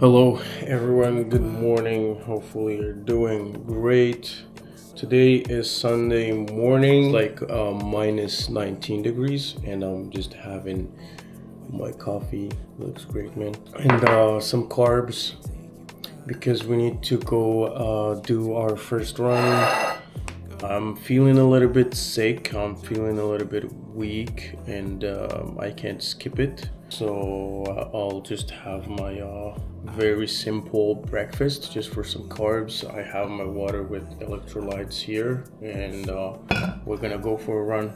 Hello, everyone. Good morning. Hopefully, you're doing great. Today is Sunday morning, like minus 19 degrees, and I'm just having my coffee. Looks great, man. And some carbs because we need to go do our first run. I'm feeling a little bit sick. I'm feeling a little bit weak, and I can't skip it. So I'll just have my very simple breakfast, just for some carbs. I have my water with electrolytes here, and we're gonna go for a run.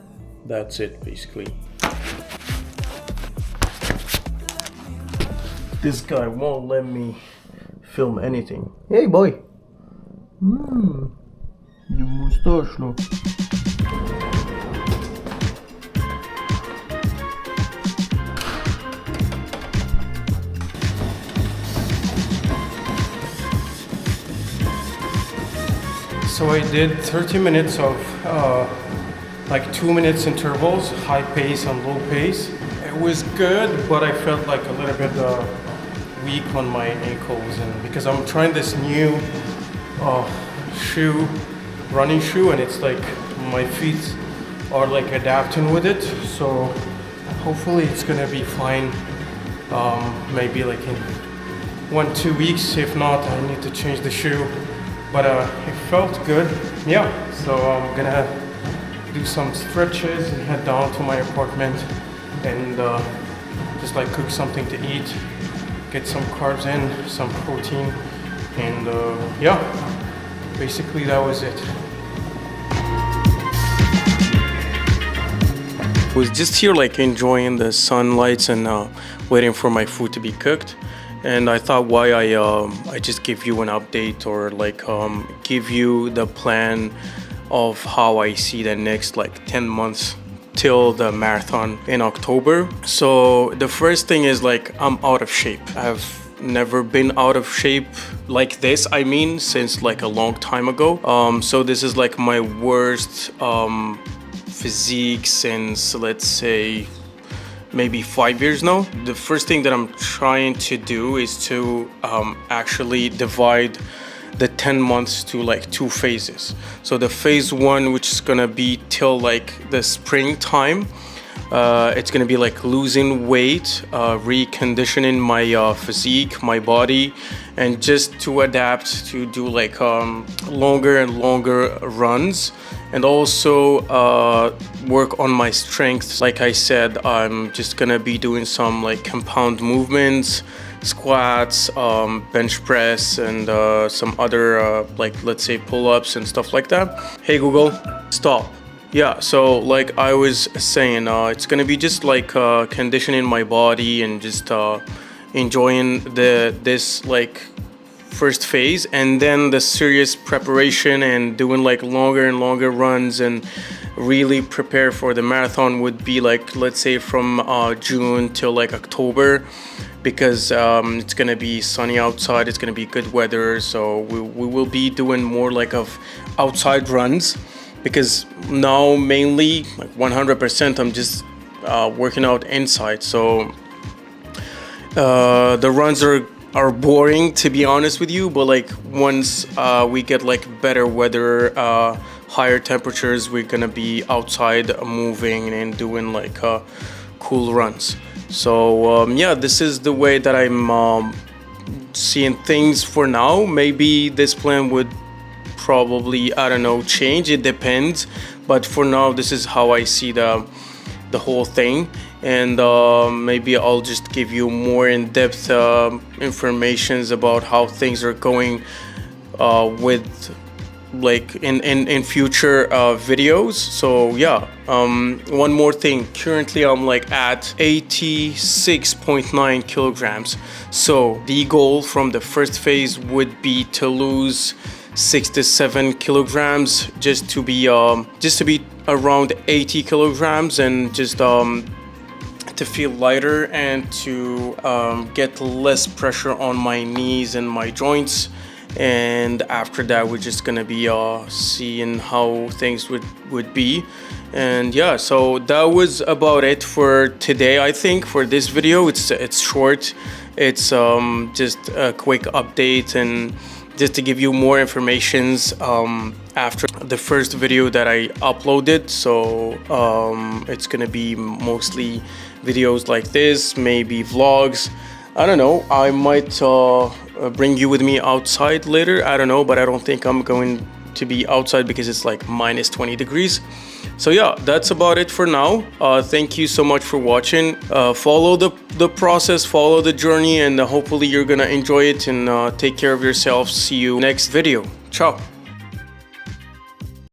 That's it, basically. This guy won't let me film anything. Hey, boy. Your mustache, look. So I did 30 minutes of like 2 minutes intervals, high pace and low pace. It was good, but I felt like a little bit weak on my ankles, and because I'm trying this new shoe, running shoe, and it's like my feet are like adapting with it. So hopefully it's gonna be fine. Maybe like in 1-2 weeks. If not, I need to change the shoe. But it felt good. Yeah. So I'm gonna do some stretches and head down to my apartment and just like cook something to eat, get some carbs in, some protein, and yeah, basically that was it. I was just here like enjoying the sunlights and waiting for my food to be cooked. And I thought, why I just give you an update, or like give you the plan of how I see the next like 10 months till the marathon in October. So the first thing is like I'm out of shape. I've never been out of shape like this, I mean, since like a long time ago. So this is like my worst physique since, let's say, maybe 5 years now. The first thing that I'm trying to do is to actually divide the 10 months to like 2 phases. So the phase 1, which is gonna be till like the springtime, it's gonna be like losing weight, reconditioning my physique, my body, and just to adapt to do like longer and longer runs, and also work on my strength. Like I said, I'm just gonna be doing some like compound movements, squats, bench press, and some other like, let's say, pull-ups and stuff like that. Hey Google, stop. Yeah, so like I was saying, it's gonna be just like conditioning my body and just enjoying this like first phase, and then the serious preparation and doing like longer and longer runs and really prepare for the marathon would be like, let's say, from June till like October, because it's gonna be sunny outside, it's gonna be good weather, so we will be doing more like of outside runs, because now mainly like 100% I'm just working out inside. So the runs are boring, to be honest with you, but like once we get like better weather, higher temperatures, we're gonna be outside moving and doing like cool runs. So yeah, this is the way that I'm seeing things for now. Maybe this plan would probably, I don't know, change. It depends, but for now this is how I see the whole thing. And maybe I'll just give you more in-depth informations about how things are going with like in future videos. So yeah, one more thing, currently I'm like at 86.9 kilograms. So the goal from the first phase would be to lose 6 to 7 kilograms, just to be around 80 kilograms, and just to feel lighter and to get less pressure on my knees and my joints. And after that, we're just gonna be seeing how things would be. And yeah, so that was about it for today. I think for this video, it's short It's just a quick update and just to give you more informations after the first video that I uploaded. So it's gonna be mostly videos like this, maybe vlogs. I don't know, I might bring you with me outside later, I don't know, but I don't think I'm going to be outside because it's like minus 20 degrees. So yeah, that's about it for now. Thank you so much for watching. Follow the process, follow the journey, and hopefully you're gonna enjoy it, and take care of yourself. See you next video. Ciao.